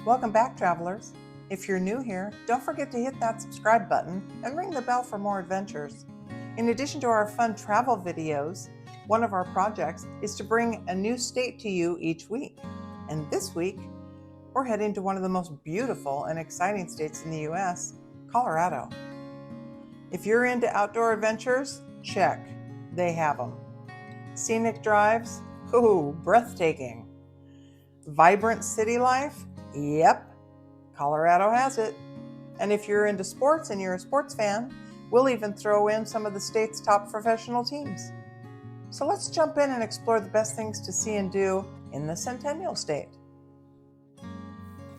Welcome back, travelers. If you're new here, don't forget to hit that subscribe button and ring the bell for more adventures. In addition to our fun travel videos, one of our projects is to bring a new state to you each week. And this week, we're heading to one of the most beautiful and exciting states in the U.S., Colorado. If you're into outdoor adventures, check. They have them. Scenic drives? Ooh, breathtaking. Vibrant city life? Yep, Colorado has it. And if you're into sports and you're a sports fan, we'll even throw in some of the state's top professional teams. So let's jump in and explore the best things to see and do in the Centennial State.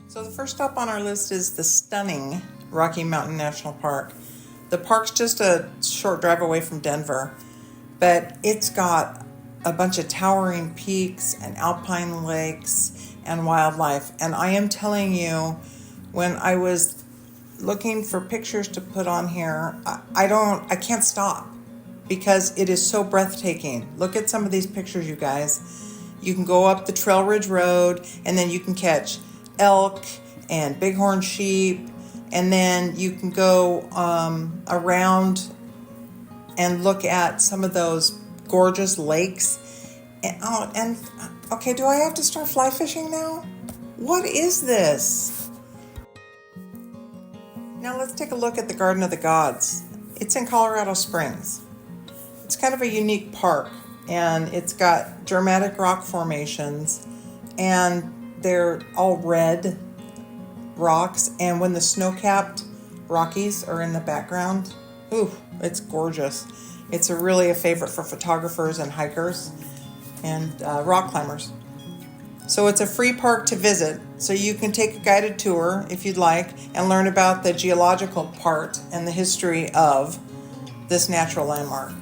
So the first stop on our list is the stunning Rocky Mountain National Park. The park's just a short drive away from Denver, but it's got a bunch of towering peaks and alpine lakes and wildlife. And I am telling you, when I was looking for pictures to put on here, I can't stop because it is so breathtaking. Look at some of these pictures, you guys. You can go up the Trail Ridge Road, and then you can catch elk and bighorn sheep, and then you can go around and look at some of those gorgeous lakes. And okay, do I have to start fly fishing now? What is this? Now let's take a look at the Garden of the Gods. It's in Colorado Springs. It's kind of a unique park, and it's got dramatic rock formations, and they're all red rocks, and when the snow-capped Rockies are in the background, ooh, it's gorgeous. It's really a favorite for photographers and hikers and rock climbers. So it's a free park to visit, so you can take a guided tour if you'd like and learn about the geological part and the history of this natural landmark.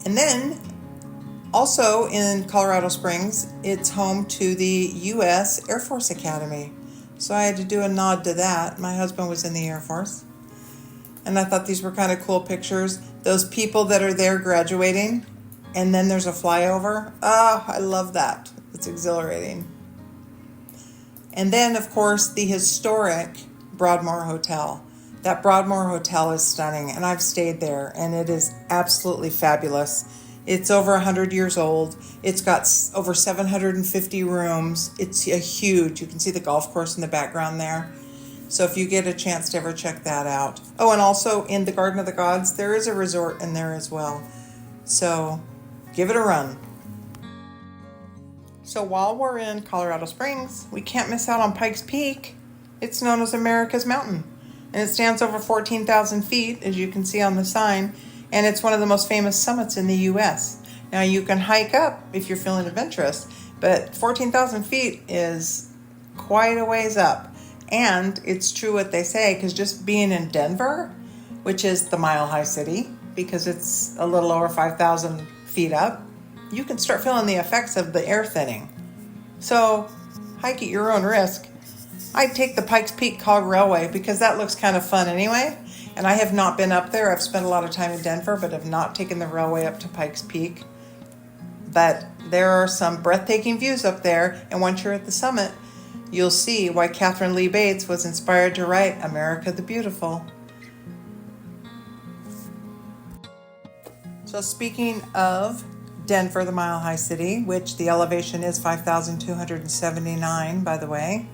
And then also in Colorado Springs, it's home to the U.S. Air Force Academy. So I had to do a nod to that. My husband was in the Air Force, and I thought these were kind of cool pictures. Those people that are there graduating, and then there's a flyover. Oh, I love that. It's exhilarating. And then, of course, the historic Broadmoor Hotel. That Broadmoor Hotel is stunning, and I've stayed there, and it is absolutely fabulous. It's over 100 years old. It's got over 750 rooms. It's huge. You can see the golf course in the background there. So if you get a chance to ever check that out. Oh, and also in the Garden of the Gods, there is a resort in there as well. So give it a run. So while we're in Colorado Springs, we can't miss out on Pikes Peak. It's known as America's Mountain, and it stands over 14,000 feet, as you can see on the sign, and it's one of the most famous summits in the U.S. Now, you can hike up if you're feeling adventurous, but 14,000 feet is quite a ways up. And it's true what they say, because just being in Denver, which is the mile-high city, because it's a little over 5,000 feet up, you can start feeling the effects of the air thinning. So hike at your own risk. I'd take the Pikes Peak Cog Railway because that looks kind of fun anyway. And I have not been up there. I've spent a lot of time in Denver, but have not taken the railway up to Pikes Peak. But there are some breathtaking views up there. And once you're at the summit, you'll see why Catherine Lee Bates was inspired to write America the Beautiful. So speaking of Denver, the mile-high city, which the elevation is 5,279, by the way,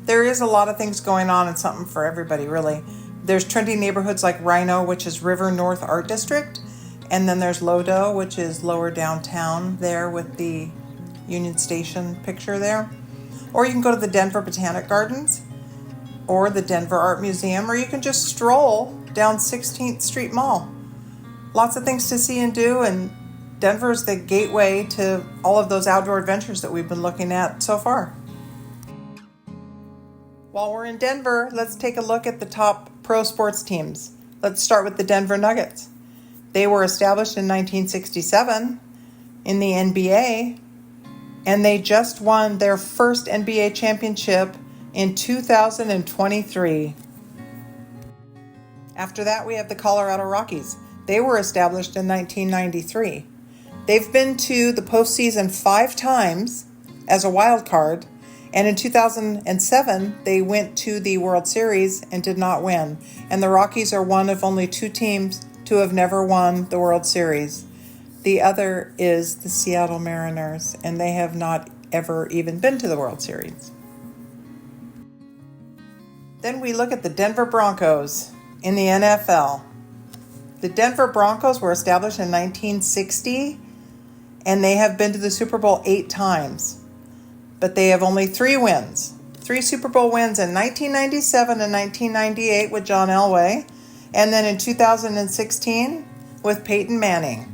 there is a lot of things going on and something for everybody, really. There's trendy neighborhoods like Rhino, which is River North Art District, and then there's Lodo, which is lower downtown there with the Union Station picture there. Or you can go to the Denver Botanic Gardens or the Denver Art Museum, or you can just stroll down 16th Street Mall. Lots of things to see and do, and Denver is the gateway to all of those outdoor adventures that we've been looking at so far. While we're in Denver, let's take a look at the top pro sports teams. Let's start with the Denver Nuggets. They were established in 1967 in the NBA, and they just won their first NBA championship in 2023. After that, we have the Colorado Rockies. They were established in 1993. They've been to the postseason 5 times as a wild card, And in 2007, they went to the World Series and did not win. And the Rockies are one of only 2 teams to have never won the World Series. The other is the Seattle Mariners, and they have not ever even been to the World Series. Then we look at the Denver Broncos in the NFL. The Denver Broncos were established in 1960, and they have been to the Super Bowl 8 times. But they have only 3 wins. 3 Super Bowl wins in 1997 and 1998 with John Elway, and then in 2016 with Peyton Manning.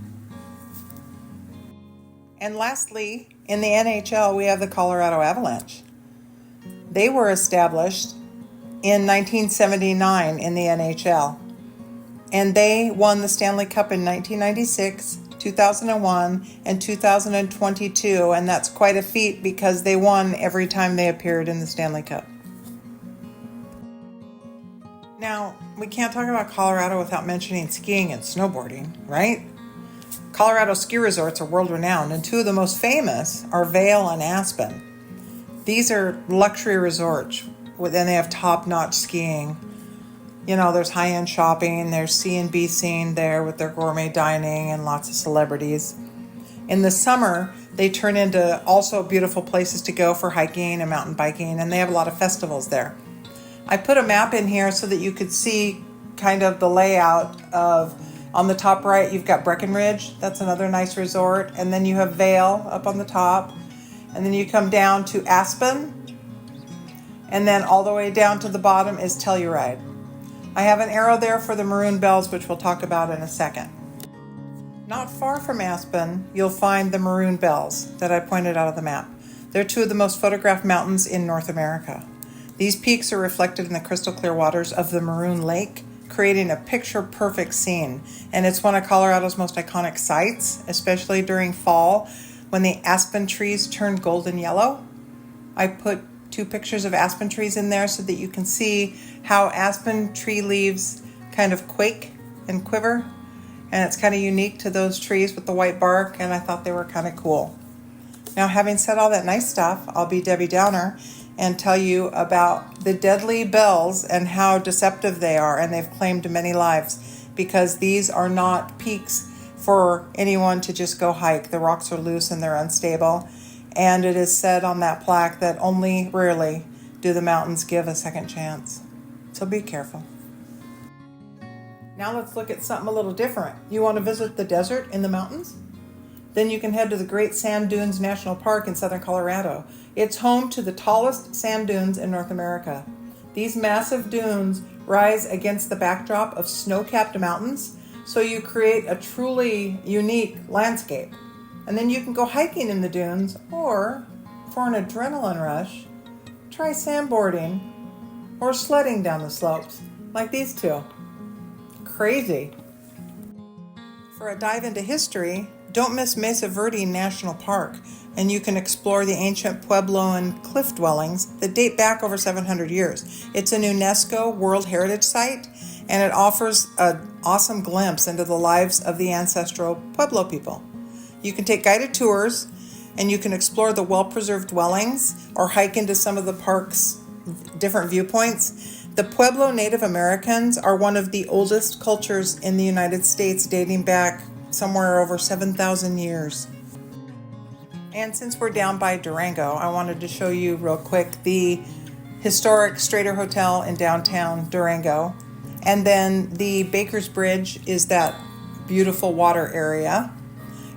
And lastly, in the NHL, we have the Colorado Avalanche. They were established in 1979 in the NHL, and they won the Stanley Cup in 1996, 2001, and 2022, and that's quite a feat because they won every time they appeared in the Stanley Cup. Now, we can't talk about Colorado without mentioning skiing and snowboarding, right? Colorado ski resorts are world-renowned, and 2 of the most famous are Vail and Aspen. These are luxury resorts, and they have top-notch skiing. You know, there's high-end shopping, there's C&B scene there with their gourmet dining and lots of celebrities. In the summer, they turn into also beautiful places to go for hiking and mountain biking, and they have a lot of festivals there. I put a map in here so that you could see kind of the layout of, on the top right, you've got Breckenridge. That's another nice resort. And then you have Vail up on the top. And then you come down to Aspen. And then all the way down to the bottom is Telluride. I have an arrow there for the Maroon Bells, which we'll talk about in a second. Not far from Aspen, you'll find the Maroon Bells that I pointed out on the map. They're 2 of the most photographed mountains in North America. These peaks are reflected in the crystal clear waters of the Maroon Lake, creating a picture-perfect scene. And it's one of Colorado's most iconic sights, especially during fall when the aspen trees turn golden yellow. I put 2 pictures of aspen trees in there so that you can see how aspen tree leaves kind of quake and quiver. And it's kind of unique to those trees with the white bark, and I thought they were kind of cool. Now, having said all that nice stuff, I'll be Debbie Downer and tell you about the deadly bells and how deceptive they are, and they've claimed many lives because these are not peaks for anyone to just go hike. The rocks are loose and they're unstable, and it is said on that plaque that only rarely do the mountains give a second chance. So be careful. Now let's look at something a little different. You want to visit the desert in the mountains? Then you can head to the Great Sand Dunes National Park in southern Colorado. It's home to the tallest sand dunes in North America. These massive dunes rise against the backdrop of snow-capped mountains, so you create a truly unique landscape. And then you can go hiking in the dunes, or for an adrenaline rush, try sandboarding or sledding down the slopes, like these 2. Crazy. For a dive into history, don't miss Mesa Verde National Park, and you can explore the ancient Puebloan cliff dwellings that date back over 700 years. It's an UNESCO World Heritage Site, and it offers an awesome glimpse into the lives of the ancestral Pueblo people. You can take guided tours, and you can explore the well-preserved dwellings or hike into some of the park's different viewpoints. The Pueblo Native Americans are one of the oldest cultures in the United States, dating back somewhere over 7,000 years. And since we're down by Durango, I wanted to show you real quick the historic Strater Hotel in downtown Durango. And then the Baker's Bridge is that beautiful water area.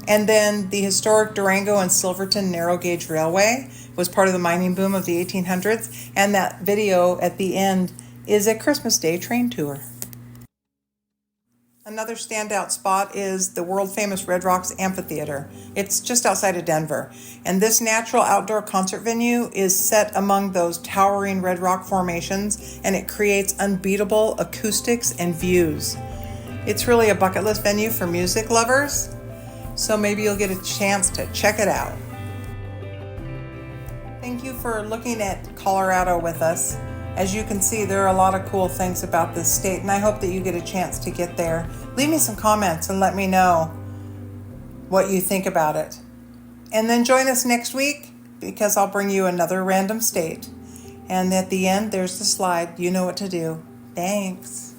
And then the historic Durango and Silverton narrow gauge railway was part of the mining boom of the 1800s. And that video at the end is a Christmas Day train tour. Another standout spot is the world-famous Red Rocks Amphitheater. It's just outside of Denver. And this natural outdoor concert venue is set among those towering red rock formations, and it creates unbeatable acoustics and views. It's really a bucket list venue for music lovers, so maybe you'll get a chance to check it out. Thank you for looking at Colorado with us. As you can see, there are a lot of cool things about this state, and I hope that you get a chance to get there. Leave me some comments and let me know what you think about it. And then join us next week because I'll bring you another random state. And at the end, there's the slide. You know what to do. Thanks.